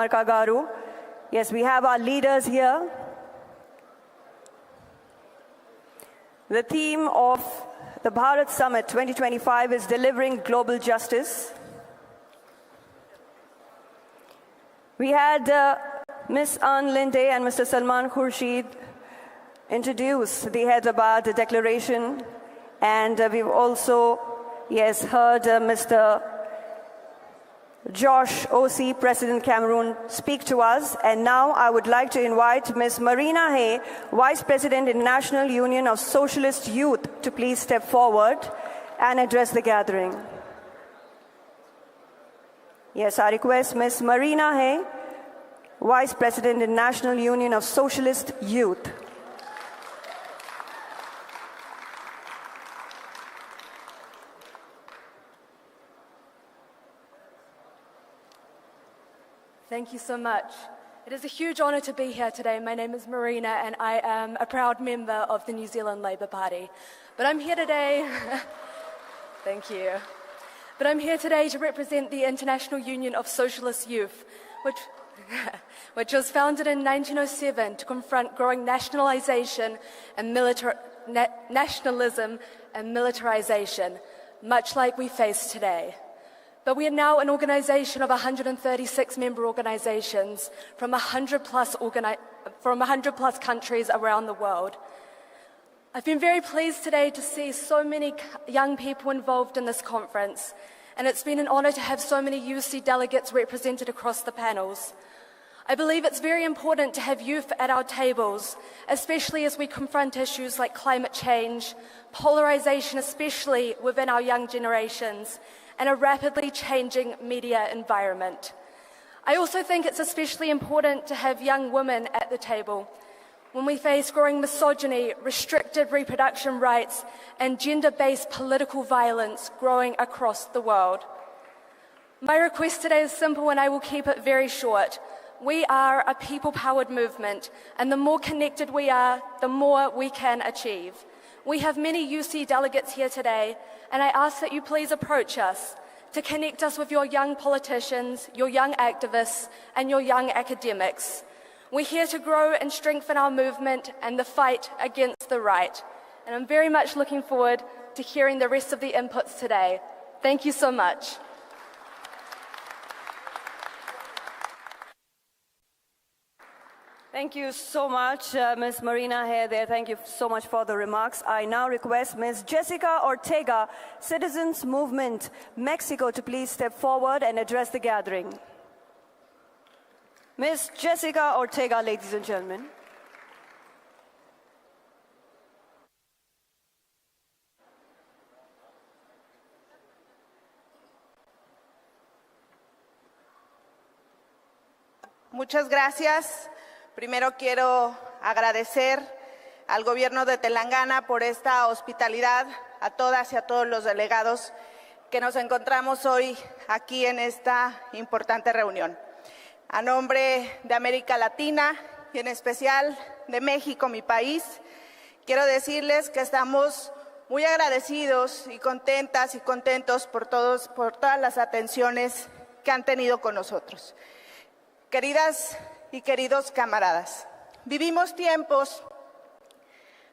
Garu. Yes, we have our leaders here. The theme of the Bharat Summit 2025 is delivering global justice. We had Ms. Ann Linde and Mr. Salman Khurshid introduce the Hyderabad Declaration, and we've also, heard Mr. Josh O.C., President Cameroon, speak to us. And now I would like to invite Ms. Marina Hay, Vice President, International Union of Socialist Youth, to please step forward and address the gathering. Yes, I request Ms. Marina Hay, Vice President, International Union of Socialist Youth. Thank you so much. It is a huge honour to be here today. My name is Marina and I am a proud member of the New Zealand Labour Party. But I'm here today, thank you. But I'm here today to represent the International Union of Socialist Youth, which was founded in 1907 to confront growing nationalisation and nationalism and militarisation, much like we face today. But we are now an organisation of 136 member organisations from 100 plus countries around the world. I've been very pleased today to see so many young people involved in this conference, and it's been an honour to have so many UC delegates represented across the panels. I believe it's very important to have youth at our tables, especially as we confront issues like climate change, polarisation, especially within our young generations, and a rapidly changing media environment. I also think it's especially important to have young women at the table when we face growing misogyny, restricted reproduction rights, and gender-based political violence growing across the world. My request today is simple and I will keep it very short. We are a people-powered movement, and the more connected we are, the more we can achieve. We have many UC delegates here today, and I ask that you please approach us to connect us with your young politicians, your young activists, and your young academics. We're here to grow and strengthen our movement and the fight against the right. And I'm very much looking forward to hearing the rest of the inputs today. Thank you so much. Thank you so much, Ms. Marina Hay there. Thank you so much for the remarks. I now request Ms. Jessica Ortega, Citizens Movement, Mexico, to please step forward and address the gathering. Ms. Jessica Ortega, ladies and gentlemen. Muchas gracias. Primero quiero agradecer al gobierno de Telangana por esta hospitalidad, a todas y a todos los delegados que nos encontramos hoy aquí en esta importante reunión. A nombre de América Latina y en especial de México, mi país, quiero decirles que estamos muy agradecidos y contentas y contentos por todas las atenciones que han tenido con nosotros. Queridas y queridos camaradas, vivimos tiempos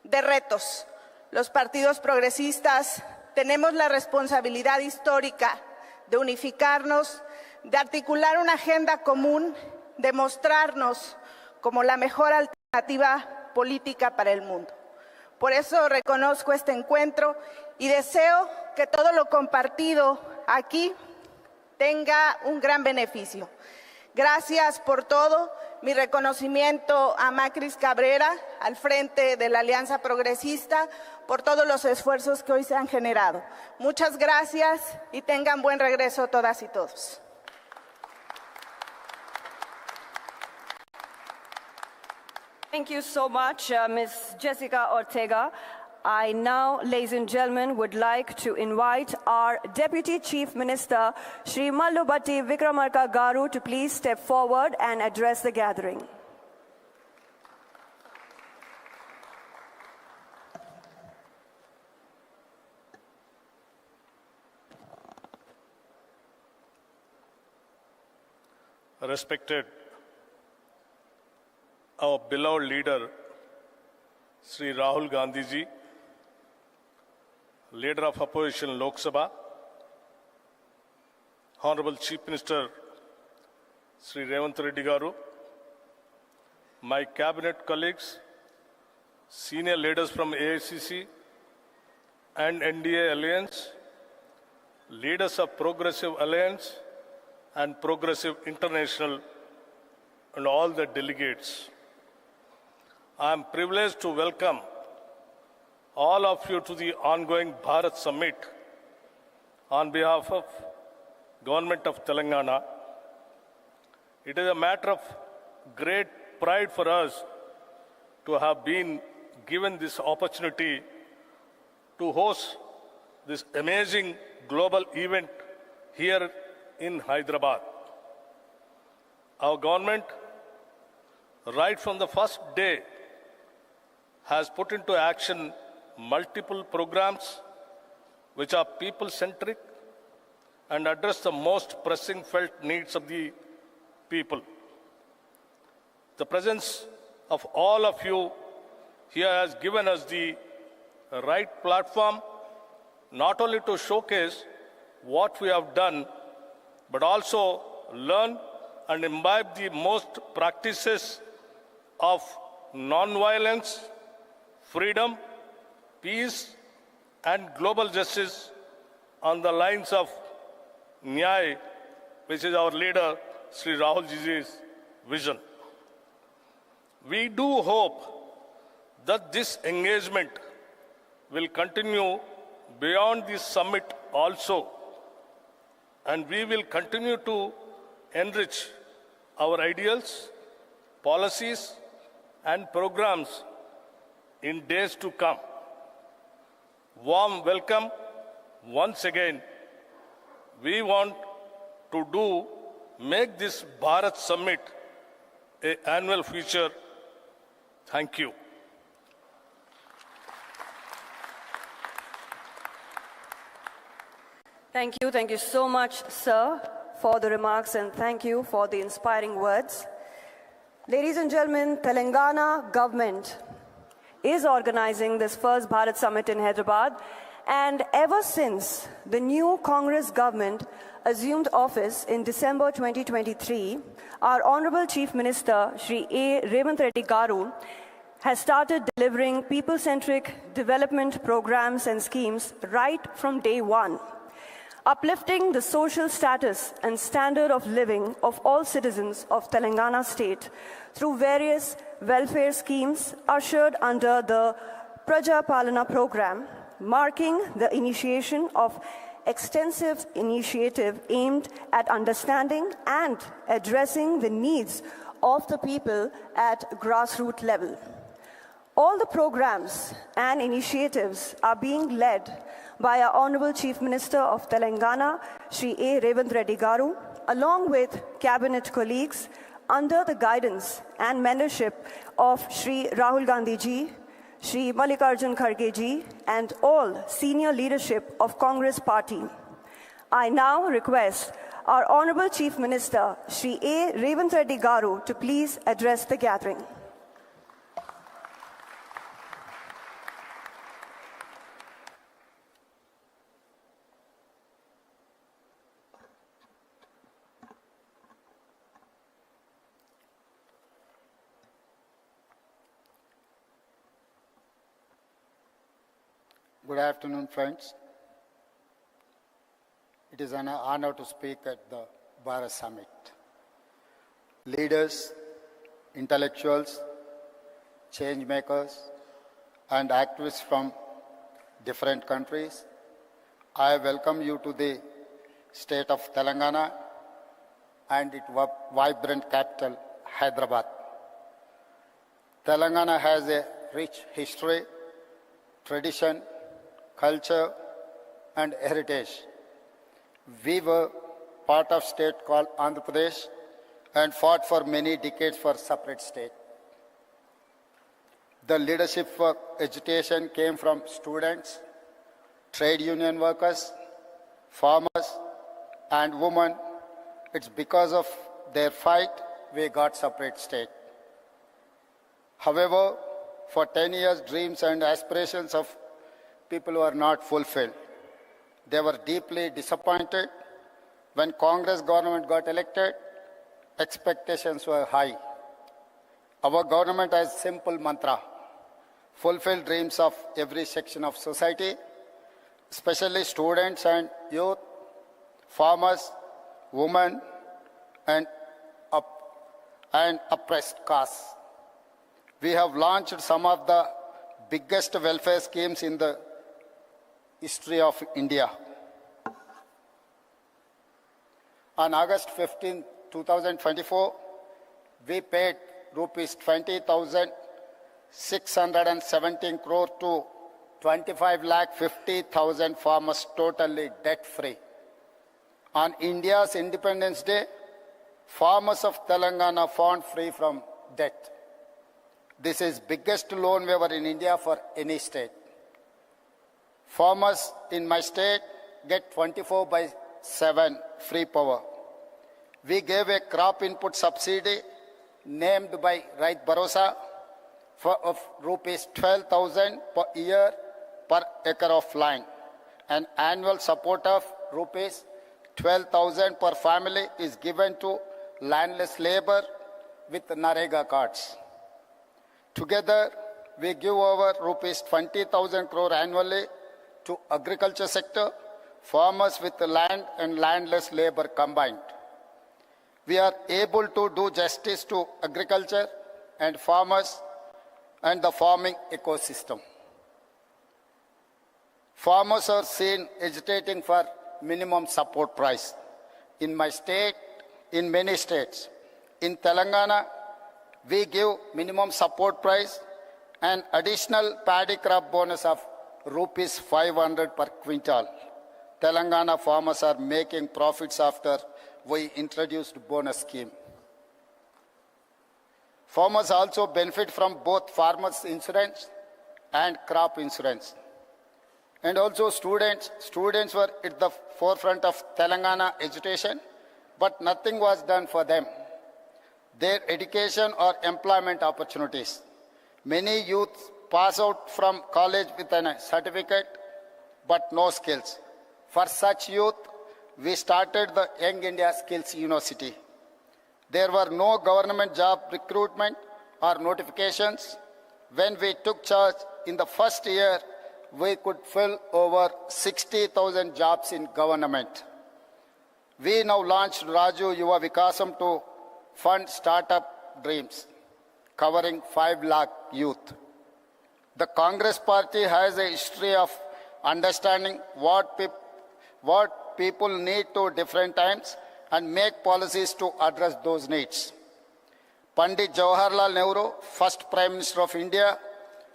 de retos. Los partidos progresistas tenemos la responsabilidad histórica de unificarnos, de articular una agenda común, de mostrarnos como la mejor alternativa política para el mundo. Por eso reconozco este encuentro y deseo que todo lo compartido aquí tenga un gran beneficio. Gracias por todo. Mi reconocimiento a Macris Cabrera, al frente de la Alianza Progresista, por todos los esfuerzos que hoy se han generado. Muchas gracias y tengan buen regreso todas y todos. Thank you so much, Ms. Jessica Ortega. I now, ladies and gentlemen, would like to invite our Deputy Chief Minister, Shri Mallubhatti Vikramarka Garu, to please step forward and address the gathering. respected our beloved leader, Sri Rahul Gandhi ji, leader of opposition Lok Sabha, Honorable Chief Minister Sri Revanth Reddy Garu, my cabinet colleagues, senior leaders from AICC and NDA Alliance, leaders of Progressive Alliance and Progressive International, and all the delegates. I am privileged to welcome all of you to the ongoing Bharat Summit on behalf of Government of Telangana. It is a matter of great pride for us to have been given this opportunity to host this amazing global event here in Hyderabad. Our government, right from the first day, has put into action multiple programs which are people-centric and address the most pressing felt needs of the people. The presence of all of you here has given us the right platform not only to showcase what we have done, but also learn and imbibe the most practices of non-violence, freedom, peace, and global justice on the lines of Nyay, which is our leader, Sri Rahul Ji's vision. We do hope that this engagement will continue beyond this summit also, and we will continue to enrich our ideals, policies, and programs in days to come. Warm welcome once again. We want to make this Bharat Summit an annual feature. Thank you. Thank you. Thank you so much, sir, for the remarks, and thank you for the inspiring words. Ladies and gentlemen, Telangana government is organizing this first Bharat Summit in Hyderabad, and ever since the new Congress government assumed office in December 2023, our Honorable Chief Minister, Shri A. Revanth Reddy Garu, has started delivering people-centric development programs and schemes right from day one, uplifting the social status and standard of living of all citizens of Telangana state through various welfare schemes ushered under the Praja Palana program, marking the initiation of extensive initiative aimed at understanding and addressing the needs of the people at grassroots level. All the programs and initiatives are being led by our Honorable Chief Minister of Telangana, Shri A. Revanth Reddy Garu, along with cabinet colleagues under the guidance and mentorship of Shri Rahul Gandhi ji, Shri Mallikarjun Kharge ji, and all senior leadership of Congress Party. I now request our Honorable Chief Minister, Shri A. Revanth Reddy Garu, to please address the gathering. Good afternoon, friends. It is an honor to speak at the Bharat Summit. Leaders, intellectuals, changemakers, and activists from different countries, I welcome you to the state of Telangana and its vibrant capital, Hyderabad. Telangana has a rich history, tradition, culture, and heritage. We were part of state called Andhra Pradesh and fought for many decades for separate state. The leadership for education came from students, trade union workers, farmers, and women. It's because of their fight, we got separate state. However, for 10 years, dreams and aspirations of people were not fulfilled. They were deeply disappointed. When Congress government got elected, expectations were high. Our government has a simple mantra: fulfill dreams of every section of society, especially students and youth, farmers, women, and oppressed castes. We have launched some of the biggest welfare schemes in the history of India. On August 15, 2024, we paid rupees 20,617 crore to 25,50,000 farmers totally debt-free. On India's Independence Day, farmers of Telangana found free from debt. This is biggest loan waiver in India for any state. Farmers in my state get 24/7 free power. We gave a crop input subsidy named by Rait Bharosa of rupees 12,000 per year per acre of land. An annual support of rupees 12,000 per family is given to landless labor with Narega cards. Together, we give over rupees 20,000 crore annually to agriculture sector, farmers with land and landless labor combined. We are able to do justice to agriculture and farmers and the farming ecosystem. Farmers are seen agitating for minimum support price. In my state, in many states, in Telangana, we give minimum support price and additional paddy crop bonus of rupees 500 per quintal. Telangana farmers are making profits after we introduced bonus scheme. Farmers also benefit from both farmers insurance and crop insurance. And also students were at the forefront of Telangana education, but nothing was done for them. Their education or employment opportunities. Many youths pass out from college with a certificate, but no skills. For such youth, we started the Young India Skills University. There were no government job recruitment or notifications. When we took charge in the first year, we could fill over 60,000 jobs in government. We now launched Raju Yuva Vikasam to fund startup dreams, covering 5 lakh youth. The Congress party has a history of understanding what people need to different times and make policies to address those needs. Pandit Jawaharlal Nehru, first Prime Minister of India,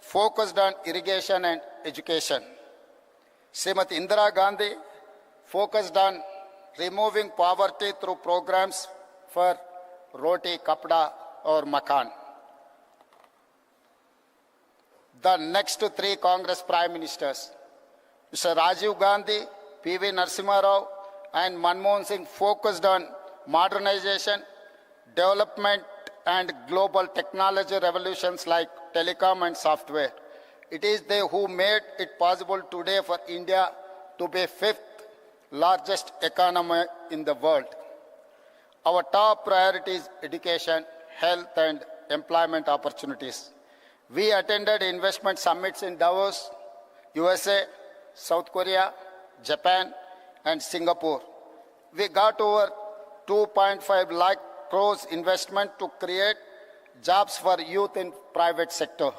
focused on irrigation and education. Srimati Indira Gandhi focused on removing poverty through programs for roti, kapda or makan. The next 3 Congress Prime Ministers, Mr. Rajiv Gandhi, P.V. Narasimha Rao and Manmohan Singh focused on modernization, development and global technology revolutions like telecom and software. It is they who made it possible today for India to be 5th largest economy in the world. Our top priority is education, health and employment opportunities. We attended investment summits in Davos, USA, South Korea, Japan and Singapore. We got over 2.5 lakh crores investment to create jobs for youth in private sector.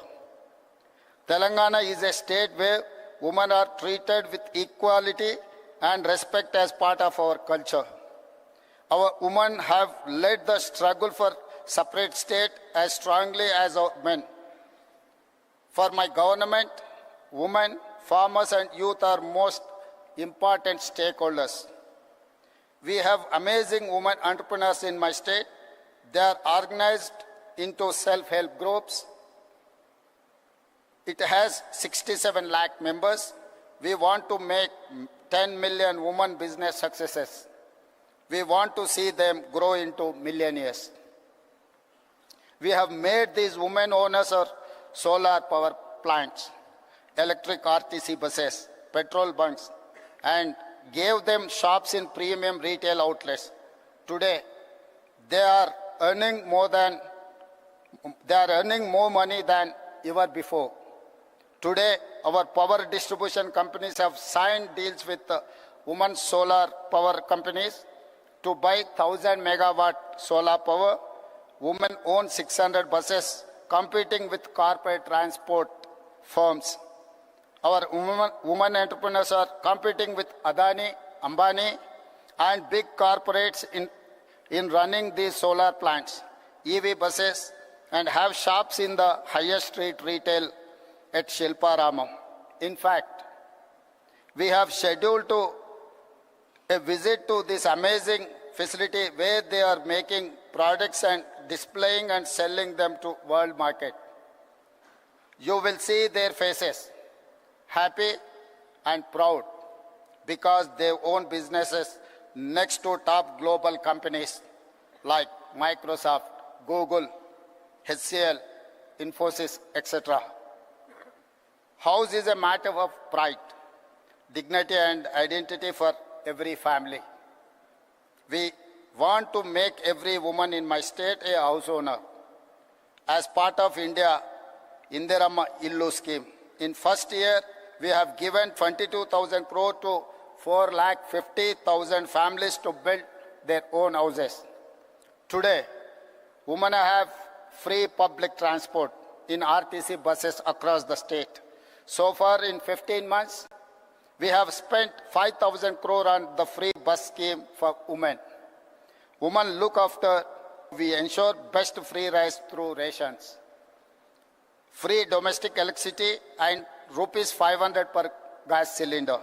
Telangana is a state where women are treated with equality and respect as part of our culture. Our women have led the struggle for separate state as strongly as our men. For my government, women, farmers and youth are most important stakeholders. We have amazing women entrepreneurs in my state. They are organized into self-help groups. It has 67 lakh members. We want to make 10 million women business successes. We want to see them grow into millionaires. We have made these women owners of solar power plants, electric RTC buses, petrol bunks, and gave them shops in premium retail outlets. Today, they are earning more money than ever before. Today, our power distribution companies have signed deals with women solar power companies to buy 1,000 megawatt solar power. Women own 600 buses, competing with corporate transport firms. Our women entrepreneurs are competing with Adani, Ambani, and big corporates in running these solar plants, EV buses, and have shops in the highest street retail at Shilparamam. In fact, we have scheduled a visit to this amazing facility where they are making products and displaying and selling them to world market. You will see their faces, happy and proud, because they own businesses next to top global companies like Microsoft, Google, HCL, Infosys, etc. House is a matter of pride, dignity and identity for every family. We want to make every woman in my state a house owner. As part of India Indirama Illu scheme, in first year we have given 22,000 crore to 4,50,000 families to build their own houses. Today, women have free public transport in RTC buses across the state. So far, in 15 months, we have spent 5,000 crore on the free bus scheme for women. Women look after, we ensure best free rice through rations, free domestic electricity and rupees 500 per gas cylinder.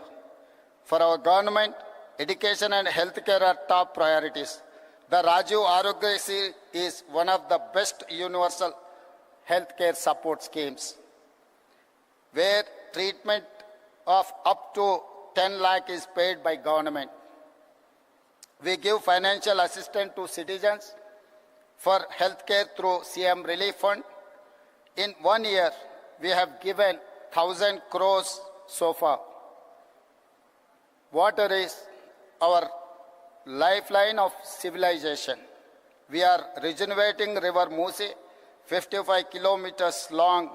For our government, education and healthcare are top priorities. The Rajiv Arogyasri is one of the best universal healthcare support schemes, where treatment of up to 10 lakh is paid by government. We give financial assistance to citizens for healthcare through CM Relief Fund. In 1 year, we have given 1,000 crores so far. Water is our lifeline of civilization. We are regenerating River Musi, 55 kilometers long,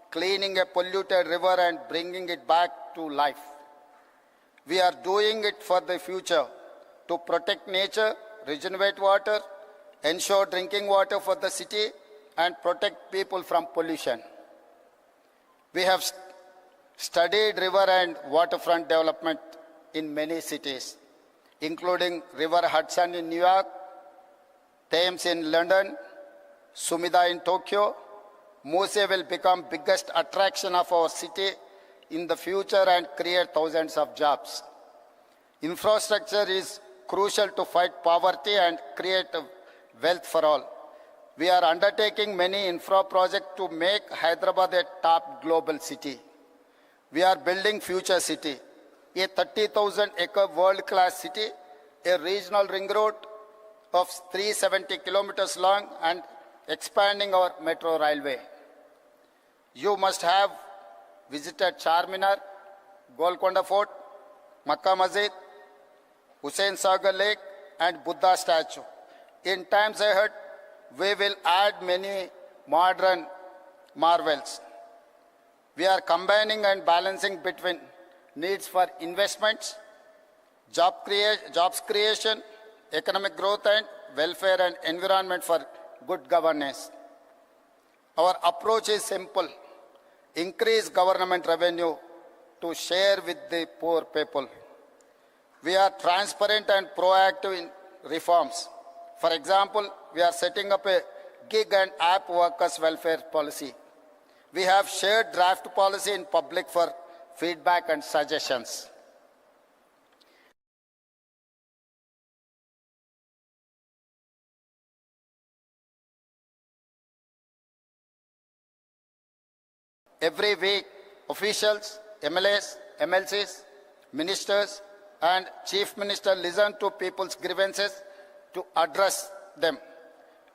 cleaning a polluted river and bringing it back to life. We are doing it for the future to protect nature, regenerate water, ensure drinking water for the city, and protect people from pollution. We have studied river and waterfront development in many cities, including River Hudson in New York, Thames in London, Sumida in Tokyo. Muse will become biggest attraction of our city in the future and create thousands of jobs. Infrastructure is crucial to fight poverty and create wealth for all. We are undertaking many infra projects to make Hyderabad a top global city. We are building future city, a 30,000-acre world-class city, a regional ring road of 370 kilometers long, and expanding our metro railway. You must have visited Charminar, Golconda Fort, Makkah Masjid, Hussain Sagar Lake, and Buddha statue. In times ahead, we will add many modern marvels. We are combining and balancing between needs for investments, jobs creation, economic growth, and welfare and environment for good governance. Our approach is simple: increase government revenue to share with the poor people. We are transparent and proactive in reforms. For example, we are setting up a gig and app workers' welfare policy. We have shared draft policy in public for feedback and suggestions. Every week, officials, MLAs, MLCs, ministers, and Chief Minister listen to people's grievances to address them.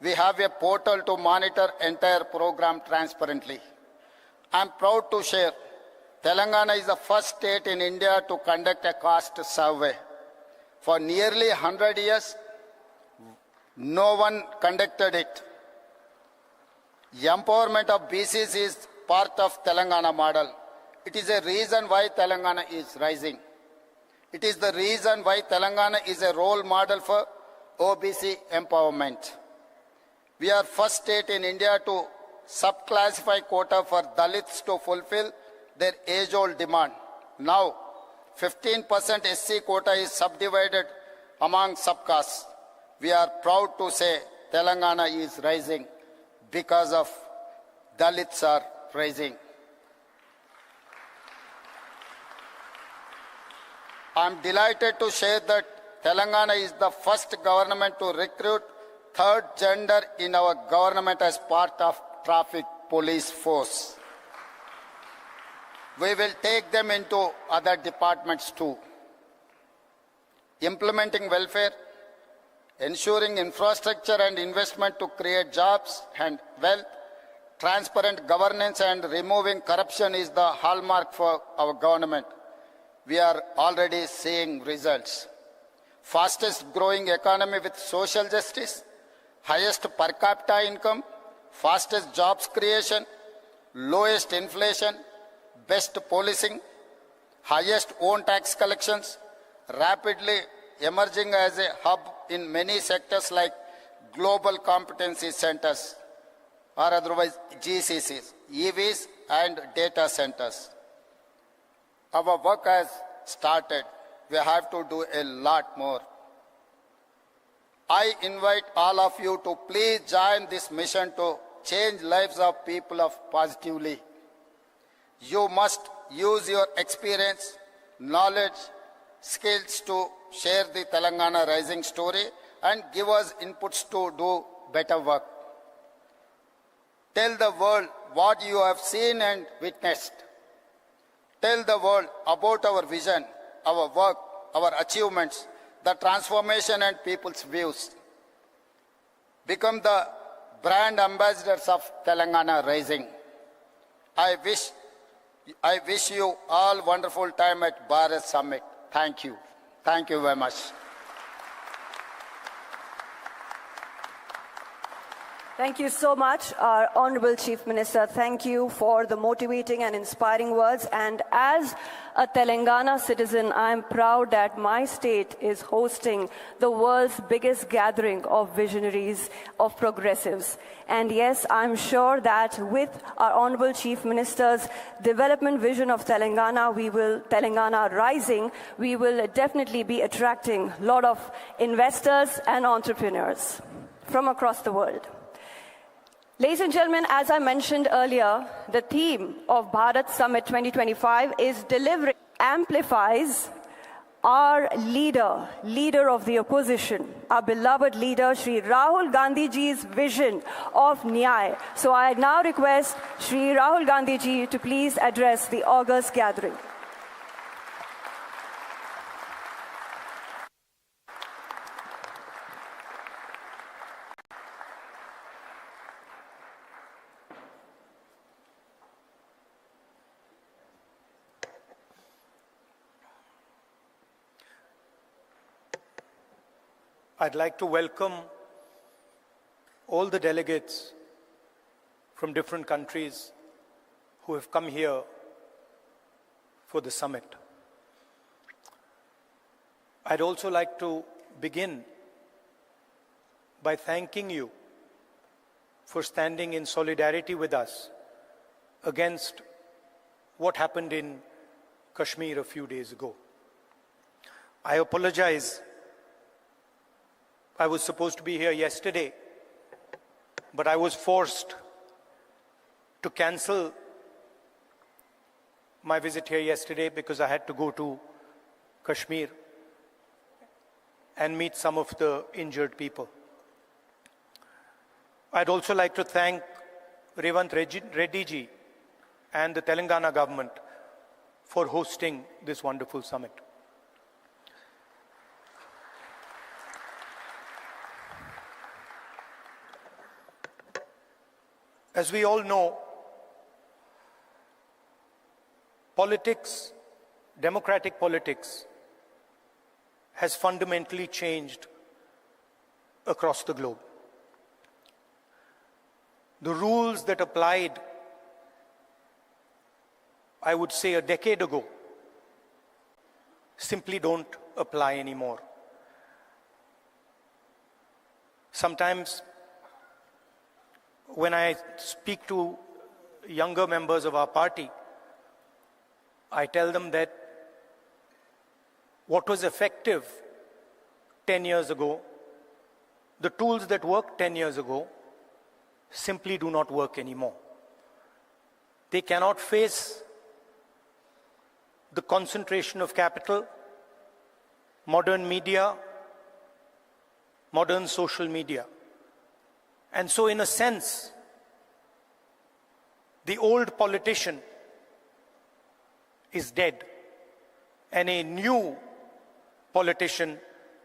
We have a portal to monitor entire program transparently. I am proud to share Telangana is the first state in India to conduct a caste survey. For nearly 100 years, no one conducted it. Empowerment of BCs is part of Telangana model. It is a reason why Telangana is rising. It is the reason why Telangana is a role model for OBC empowerment. We are first state in India to subclassify quota for Dalits to fulfill their age-old demand. Now, 15% SC quota is subdivided among subcastes. We are proud to say Telangana is rising because of Dalits are rising. I am delighted to share that Telangana is the first government to recruit third gender in our government as part of traffic police force. We will take them into other departments too. Implementing welfare, ensuring infrastructure and investment to create jobs and wealth, transparent governance and removing corruption is the hallmark for our government. We are already seeing results. Fastest growing economy with social justice, highest per capita income, fastest jobs creation, lowest inflation, best policing, highest own tax collections, rapidly emerging as a hub in many sectors like global competency centers or otherwise GCCs, EVs and data centers. Our work has started. We have to do a lot more. I invite all of you to please join this mission to change lives of people positively. You must use your experience, knowledge, skills to share the Telangana rising story and give us inputs to do better work. Tell the world what you have seen and witnessed. Tell the world about our vision, our work, our achievements, the transformation and people's views. Become the brand ambassadors of Telangana Rising. I wish you all wonderful time at Bharat Summit. Thank you. Thank you very much. Thank you so much, our Honorable Chief Minister. Thank you for the motivating and inspiring words. And as a Telangana citizen, I am proud that my state is hosting the world's biggest gathering of visionaries, of progressives. And yes, I'm sure that with our Honorable Chief Minister's development vision of Telangana, Telangana Rising, we will definitely be attracting a lot of investors and entrepreneurs from across the world. Ladies and gentlemen, as I mentioned earlier, the theme of Bharat Summit 2025 is delivering, amplifies our leader of the opposition, our beloved leader, Shri Rahul Gandhi ji's vision of Nyay. So I now request Shri Rahul Gandhi ji to please address the August gathering. I'd like to welcome all the delegates from different countries who have come here for the summit. I'd also like to begin by thanking you for standing in solidarity with us against what happened in Kashmir a few days ago. I apologize. I was supposed to be here yesterday, but I was forced to cancel my visit here yesterday because I had to go to Kashmir and meet some of the injured people. I'd also like to thank Revant Reddy ji and the Telangana government for hosting this wonderful summit. As we all know, politics, democratic politics, has fundamentally changed across the globe. The rules that applied, I would say, a decade ago, simply don't apply anymore. Sometimes when I speak to younger members of our party, I tell them that what was effective 10 years ago, the tools that worked 10 years ago, simply do not work anymore. They cannot face the concentration of capital, modern media, modern social media. And so, in a sense, the old politician is dead, and a new politician,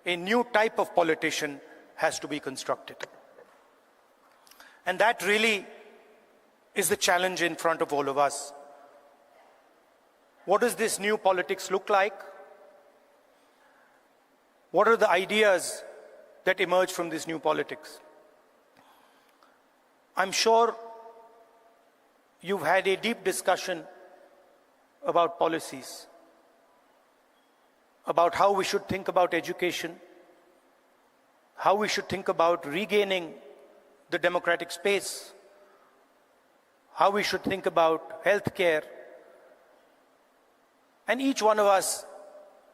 a new type of politician has to be constructed. And that really is the challenge in front of all of us. What does this new politics look like? What are the ideas that emerge from this new politics? I'm sure you've had a deep discussion about policies, about how we should think about education, how we should think about regaining the democratic space, how we should think about healthcare. And each one of us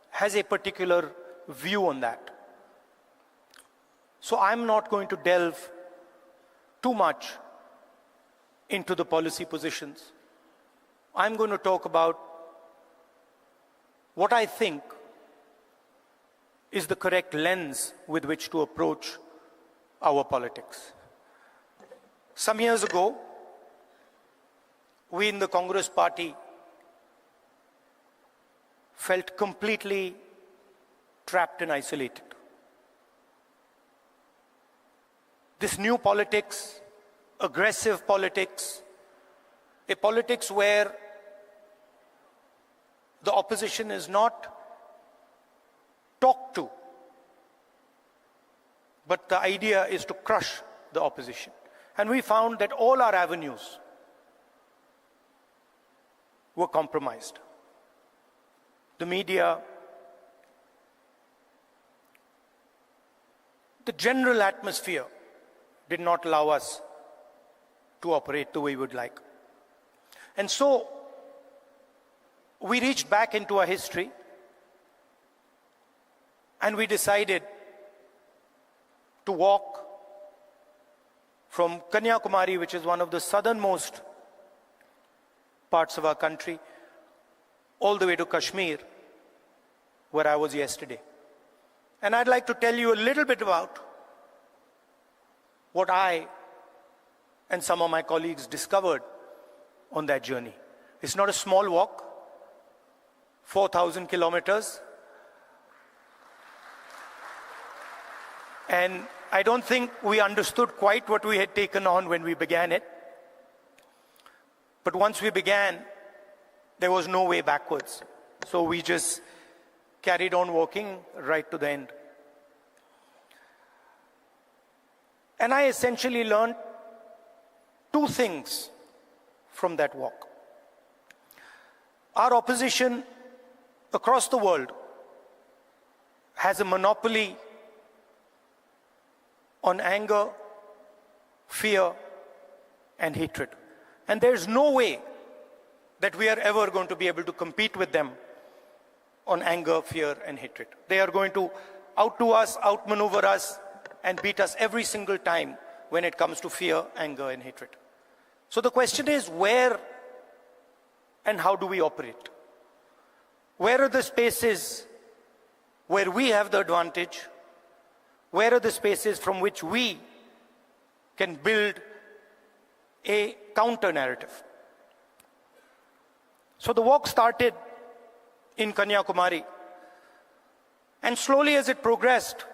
has a particular view on that. So I'm not going to delve too much into the policy positions. I'm going to talk about what I think is the correct lens with which to approach our politics. Some years ago, we in the Congress party felt completely trapped and isolated. This new politics, aggressive politics, a politics where the opposition is not talked to, but the idea is to crush the opposition. And we found that all our avenues were compromised. The media, the general atmosphere did not allow us to operate the way we would like. And so we reached back into our history and we decided to walk from Kanyakumari, which is one of the southernmost parts of our country, all the way to Kashmir, where I was yesterday. And I'd like to tell you a little bit about what I and some of my colleagues discovered on that journey. It's not a small walk, 4,000 kilometers. And I don't think we understood quite what we had taken on when we began it. But once we began, there was no way backwards. So we just carried on walking right to the end. And I essentially learned two things from that walk. Our opposition across the world has a monopoly on anger, fear, and hatred. And there's no way that we are ever going to be able to compete with them on anger, fear, and hatred. They are going to outdo us, outmaneuver us, and beat us every single time when it comes to fear, anger, and hatred. So the question is, where and how do we operate? Where are the spaces where we have the advantage? Where are the spaces from which we can build a counter-narrative? So the walk started in Kanyakumari, and slowly as it progressed,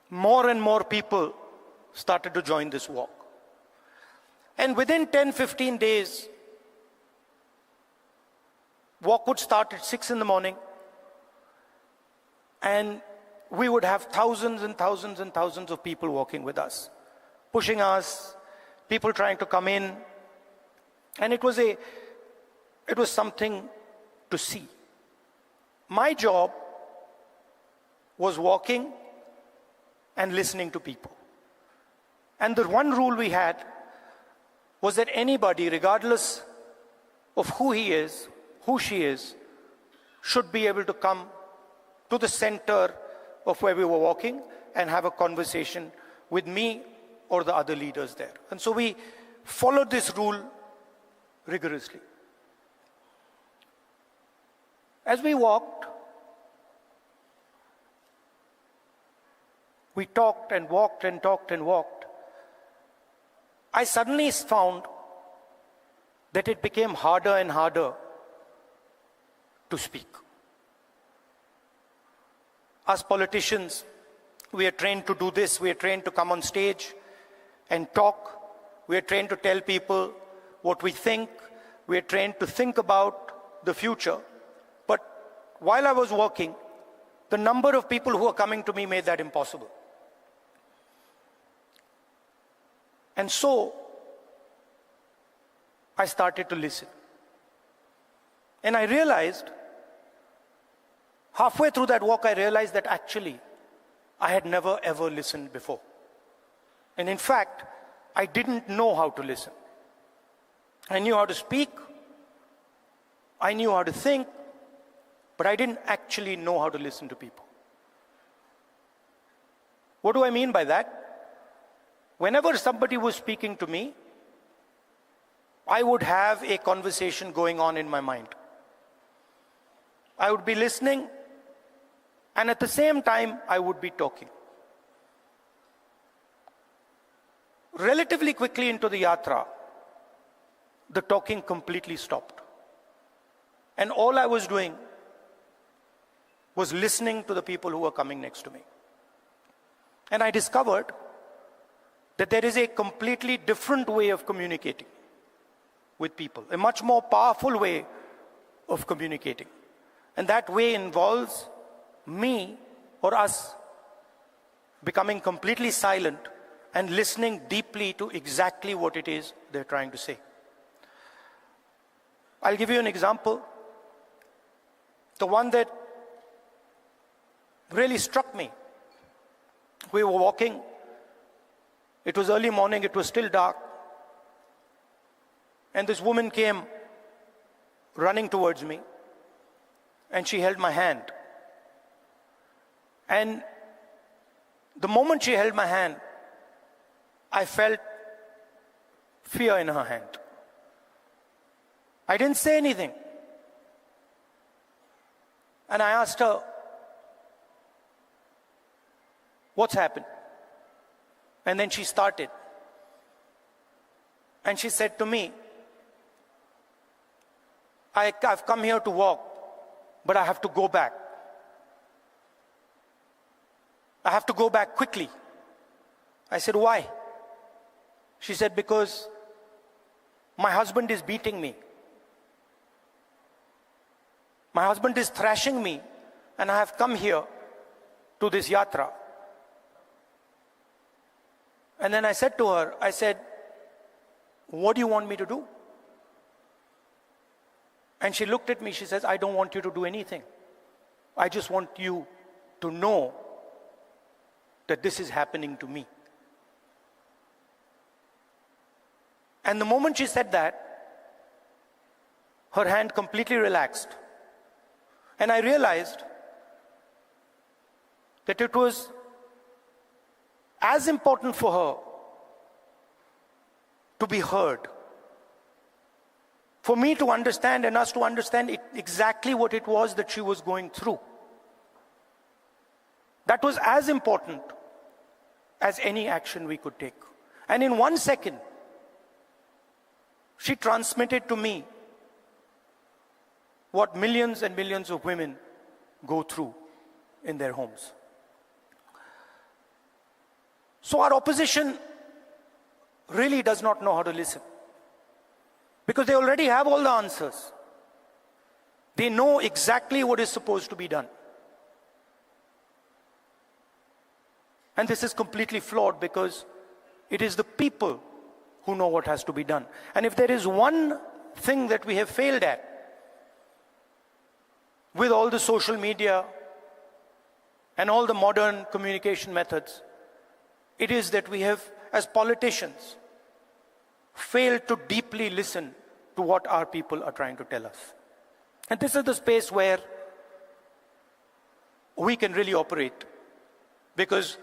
more and more people started to join this walk. And within 10, 15 days, walk would start at 6 in the morning, and we would have thousands and thousands and thousands of people walking with us, pushing us, people trying to come in. And it was something to see. My job was walking and listening to people. And the one rule we had was that anybody, regardless of who he is, who she is, should be able to come to the center of where we were walking and have a conversation with me or the other leaders there. And so we followed this rule rigorously. As we walked, we talked and walked and talked and walked. I suddenly found that it became harder and harder to speak. Us politicians, we are trained to do this. We are trained to come on stage and talk. We are trained to tell people what we think. We are trained to think about the future. But while I was walking, the number of people who were coming to me made that impossible. And so I started to listen. And I realized, halfway through that walk, I realized that actually I had never ever listened before. And in fact, I didn't know how to listen. I knew how to speak, I knew how to think, but I didn't actually know how to listen to people. What do I mean by that? Whenever somebody was speaking to me, I would have a conversation going on in my mind. I would be listening, and at the same time, I would be talking. Relatively quickly into the yatra, the talking completely stopped. And all I was doing was listening to the people who were coming next to me. And I discovered that there is a completely different way of communicating with people, a much more powerful way of communicating. And that way involves me or us becoming completely silent and listening deeply to exactly what it is they're trying to say. I'll give you an example. The one that really struck me. We were walking. It was early morning, it was still dark. And this woman came running towards me, and she held my hand. And the moment she held my hand, I felt fear in her hand. I didn't say anything. And I asked her, "What's happened?" And then she started. And she said to me, I've come here to walk, but I have to go back. I have to go back quickly. I said, "Why?" She said, "Because my husband is beating me. My husband is thrashing me, and I have come here to this yatra." And then I said to her, I said, "What do you want me to do?" And she looked at me, she says, "I don't want you to do anything. I just want you to know that this is happening to me." And the moment she said that, her hand completely relaxed. And I realized that it was as important for her to be heard, for me to understand and us to understand exactly what it was that she was going through. That was as important as any action we could take. And in 1 second, she transmitted to me what millions and millions of women go through in their homes. So our opposition really does not know how to listen. Because they already have all the answers. They know exactly what is supposed to be done. And this is completely flawed because it is the people who know what has to be done. And if there is one thing that we have failed at with all the social media and all the modern communication methods, it is that we have, as politicians, failed to deeply listen to what our people are trying to tell us. And this is the space where we can really operate, because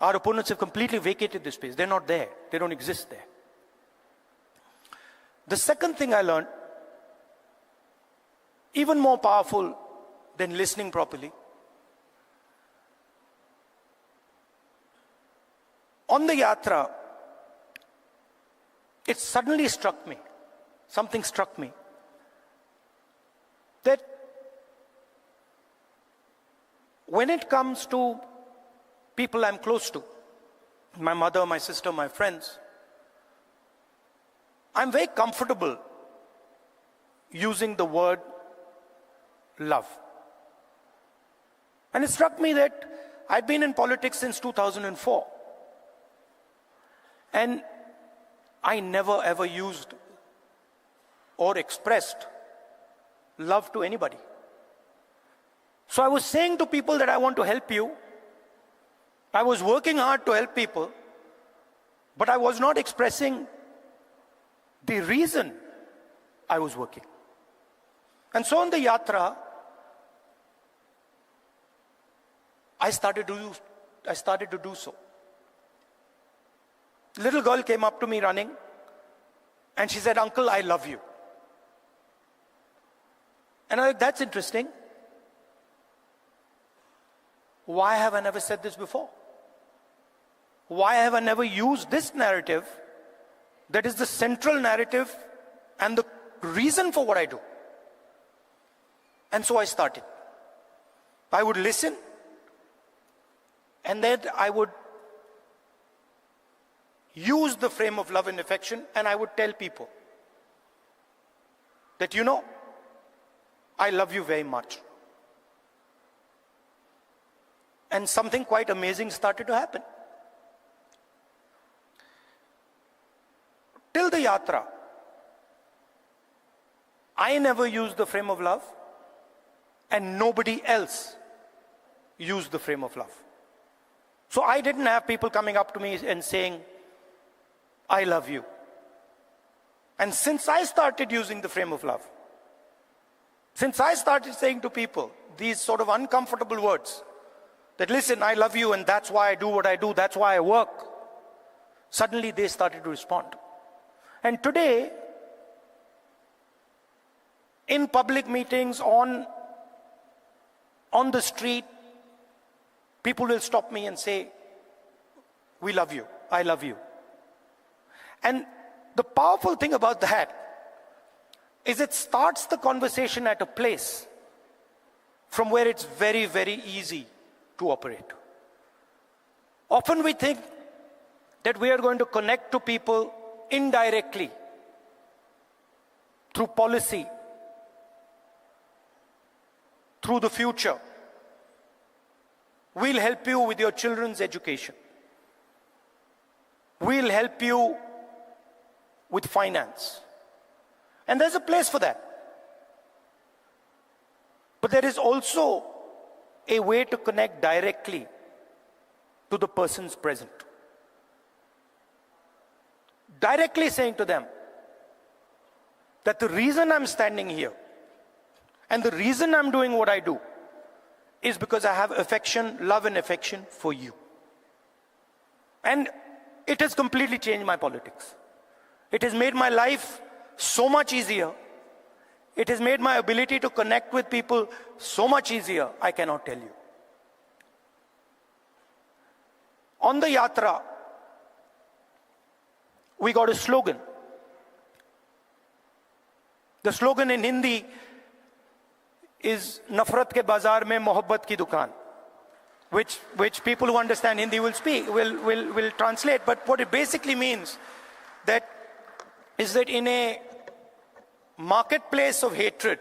our opponents have completely vacated this space. They're not there. They don't exist there. The second thing I learned, even more powerful than listening properly, on the yatra, it suddenly struck me, something struck me, that when it comes to people I'm close to, my mother, my sister, my friends, I'm very comfortable using the word love. And it struck me that I'd been in politics since 2004. And I never ever used or expressed love to anybody. So I was saying to people that I want to help you. I was working hard to help people, but I was not expressing the reason I was working. And so on the yatra, I started to do so. Little girl came up to me running, and she said, "Uncle, I love you." And I was like, that's interesting. Why have I never said this before? Why have I never used this narrative that is the central narrative and the reason for what I do? And so I started. I would listen, and then I would use the frame of love and affection, and I would tell people that, you know, I love you very much. And something quite amazing started to happen. Till the yatra, I never used the frame of love, and nobody else used the frame of love. So I didn't have people coming up to me and saying, "I love you." And since I started using the frame of love, since I started saying to people these sort of uncomfortable words, that listen, I love you and that's why I do what I do, that's why I work, suddenly they started to respond. And today, in public meetings, on the street, people will stop me and say, "We love you, I love you." And the powerful thing about that is it starts the conversation at a place from where it's very, very easy to operate. Often we think that we are going to connect to people indirectly through policy, through the future. We'll help you with your children's education. We'll help you with finance. And there's a place for that. But there is also a way to connect directly to the persons present. Directly saying to them that the reason I'm standing here and the reason I'm doing what I do is because I have affection, love and affection for you. And it has completely changed my politics. It has made my life so much easier. It has made my ability to connect with people so much easier, I cannot tell you. On the yatra, we got a slogan. The slogan in Hindi is "Nafrat ke bazaar mein mohabbat ki dukaan." which people who understand Hindi will translate. But what it basically means is that in a marketplace of hatred,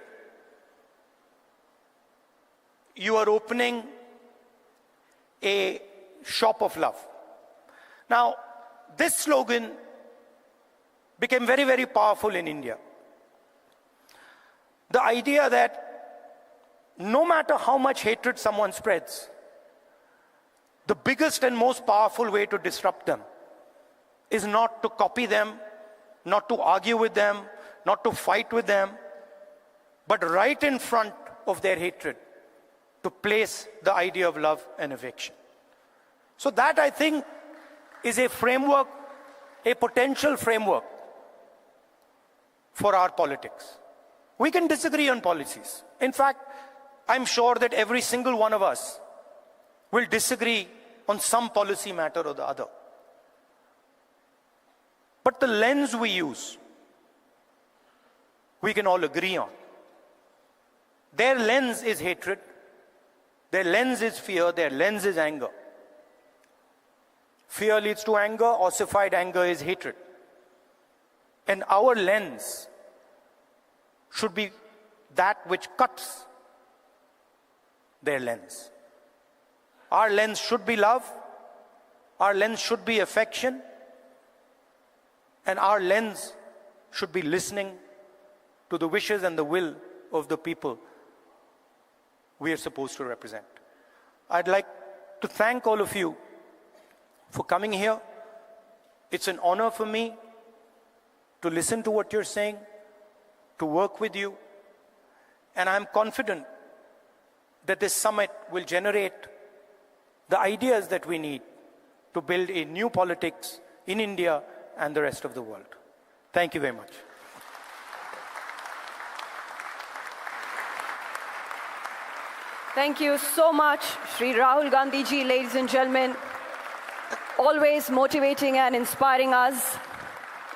you are opening a shop of love. Now, this slogan became very, very powerful in India. The idea that no matter how much hatred someone spreads, the biggest and most powerful way to disrupt them is not to copy them, not to argue with them, not to fight with them, but right in front of their hatred, to place the idea of love and affection. So that, I think, is a framework, a potential framework for our politics. We can disagree on policies. In fact, I'm sure that every single one of us will disagree on some policy matter or the other. But the lens we use, we can all agree on. Their lens is hatred, their lens is fear, their lens is anger. Fear leads to anger, ossified anger is hatred. And our lens should be that which cuts their lens. Our lens should be love, our lens should be affection, and our lens should be listening to the wishes and the will of the people we are supposed to represent. I'd like to thank all of you for coming here. It's an honor for me to listen to what you're saying, to work with you, and I'm confident that this summit will generate the ideas that we need to build a new politics in India and the rest of the world. Thank you very much. Thank you so much, Shri Rahul Gandhi ji, ladies and gentlemen. Always motivating and inspiring us.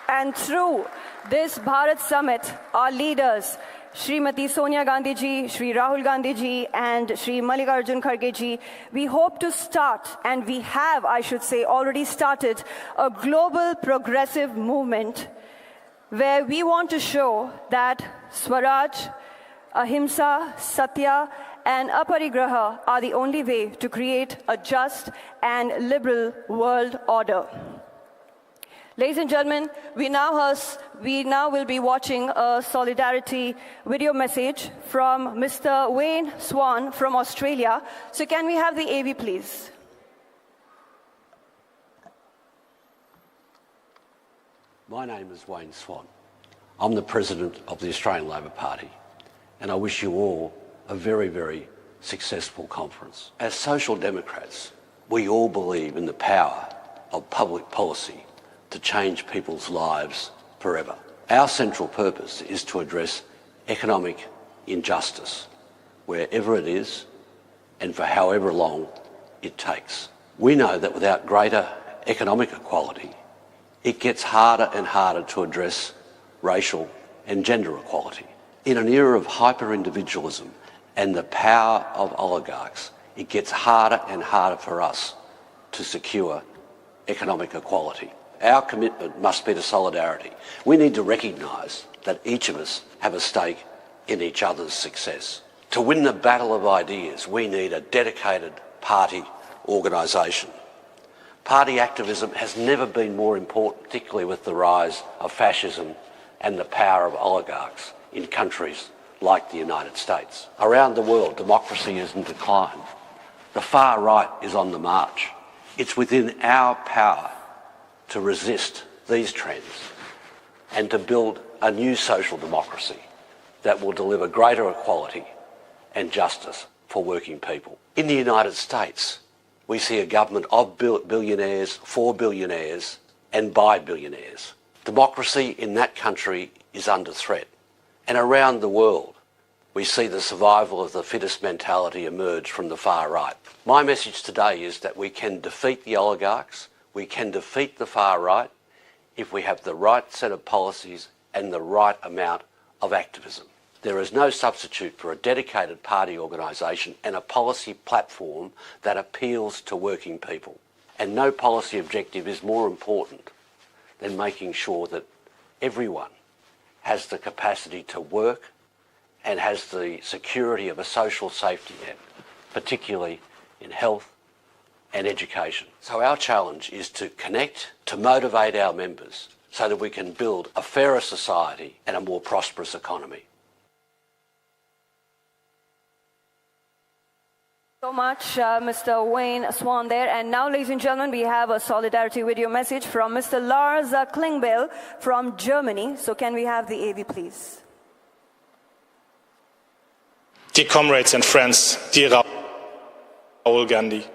And through this Bharat Summit, our leaders, Srimati Sonia Gandhi ji, Shri Rahul Gandhi ji, and Shri Mallikarjun Kharge ji, we hope to start, and we have, I should say, already started, a global progressive movement where we want to show that Swaraj, Ahimsa, Satya, and Aparigraha are the only way to create a just and liberal world order. Ladies and gentlemen, we now will be watching a solidarity video message from Mr. Wayne Swan from Australia. So can we have the AV, please? My name is Wayne Swan. I'm the President of the Australian Labor Party, and I wish you all a very, very successful conference. As Social Democrats, we all believe in the power of public policy to change people's lives forever. Our central purpose is to address economic injustice, wherever it is and for however long it takes. We know that without greater economic equality, it gets harder and harder to address racial and gender equality. In an era of hyper-individualism and the power of oligarchs, it gets harder and harder for us to secure economic equality. Our commitment must be to solidarity. We need to recognise that each of us have a stake in each other's success. To win the battle of ideas, we need a dedicated party organisation. Party activism has never been more important, particularly with the rise of fascism and the power of oligarchs in countries like the United States. Around the world, democracy is in decline. The far right is on the march. It's within our power to resist these trends and to build a new social democracy that will deliver greater equality and justice for working people. In the United States, we see a government of billionaires, for billionaires, and by billionaires. Democracy in that country is under threat. And around the world, we see the survival of the fittest mentality emerge from the far right. My message today is that we can defeat the oligarchs, we can defeat the far right if we have the right set of policies and the right amount of activism. There is no substitute for a dedicated party organisation and a policy platform that appeals to working people. And no policy objective is more important than making sure that everyone has the capacity to work and has the security of a social safety net, particularly in health and education. So our challenge is to connect, to motivate our members so that we can build a fairer society and a more prosperous economy. So much, Mr. Wayne Swan there. And now, ladies and gentlemen, we have a solidarity video message from Mr. Lars Klingbeil from Germany. So can we have the AV, please? Dear comrades and friends, dear Rahul Gandhi,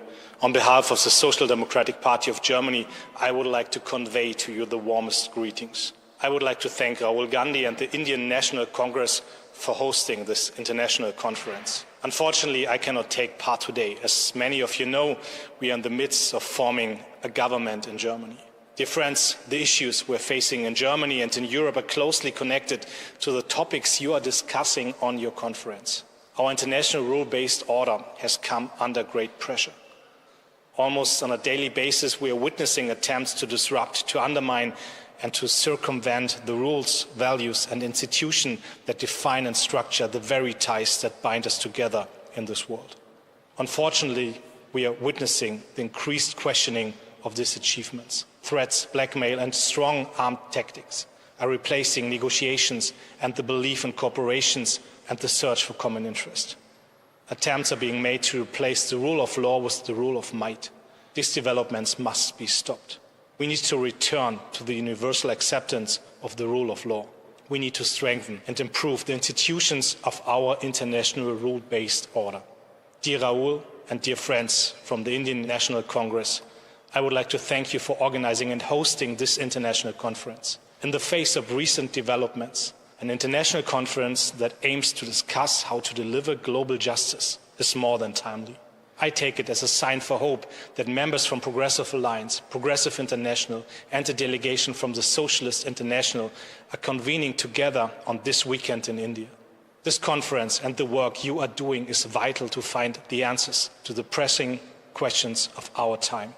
on behalf of the Social Democratic Party of Germany, I would like to convey to you the warmest greetings. I would like to thank Rahul Gandhi and the Indian National Congress for hosting this international conference. Unfortunately, I cannot take part today. As many of you know, we are in the midst of forming a government in Germany. Dear friends, the issues we're facing in Germany and in Europe are closely connected to the topics you are discussing on your conference. Our international rule-based order has come under great pressure. Almost on a daily basis, we are witnessing attempts to disrupt, to undermine, and to circumvent the rules, values, and institutions that define and structure the very ties that bind us together in this world. Unfortunately, we are witnessing the increased questioning of these achievements. Threats, blackmail, and strong armed tactics are replacing negotiations and the belief in corporations and the search for common interest. Attempts are being made to replace the rule of law with the rule of might. These developments must be stopped. We need to return to the universal acceptance of the rule of law. We need to strengthen and improve the institutions of our international rule-based order. Dear Rahul and dear friends from the Indian National Congress, I would like to thank you for organizing and hosting this international conference. In the face of recent developments, an international conference that aims to discuss how to deliver global justice is more than timely. I take it as a sign for hope that members from Progressive Alliance, Progressive International, and a delegation from the Socialist International are convening together on this weekend in India. This conference and the work you are doing is vital to find the answers to the pressing questions of our time.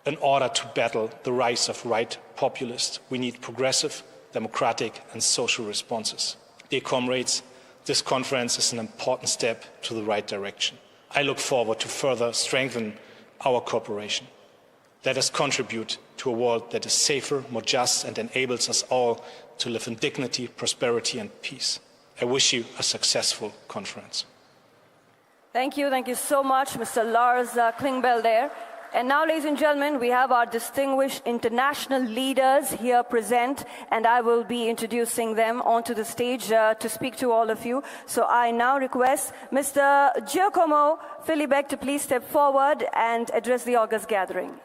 In order to battle the rise of right populists, we need progressive, democratic, and social responses. Dear comrades, this conference is an important step to the right direction. I look forward to further strengthen our cooperation. Let us contribute to a world that is safer, more just, and enables us all to live in dignity, prosperity, and peace. I wish you a successful conference. Thank you so much, Mr. Lars Klingbeil there. And now, ladies and gentlemen, we have our distinguished international leaders here present, and I will be introducing them onto the stage to speak to all of you. So I now request Mr. Giacomo Filibeck to please step forward and address the august gathering.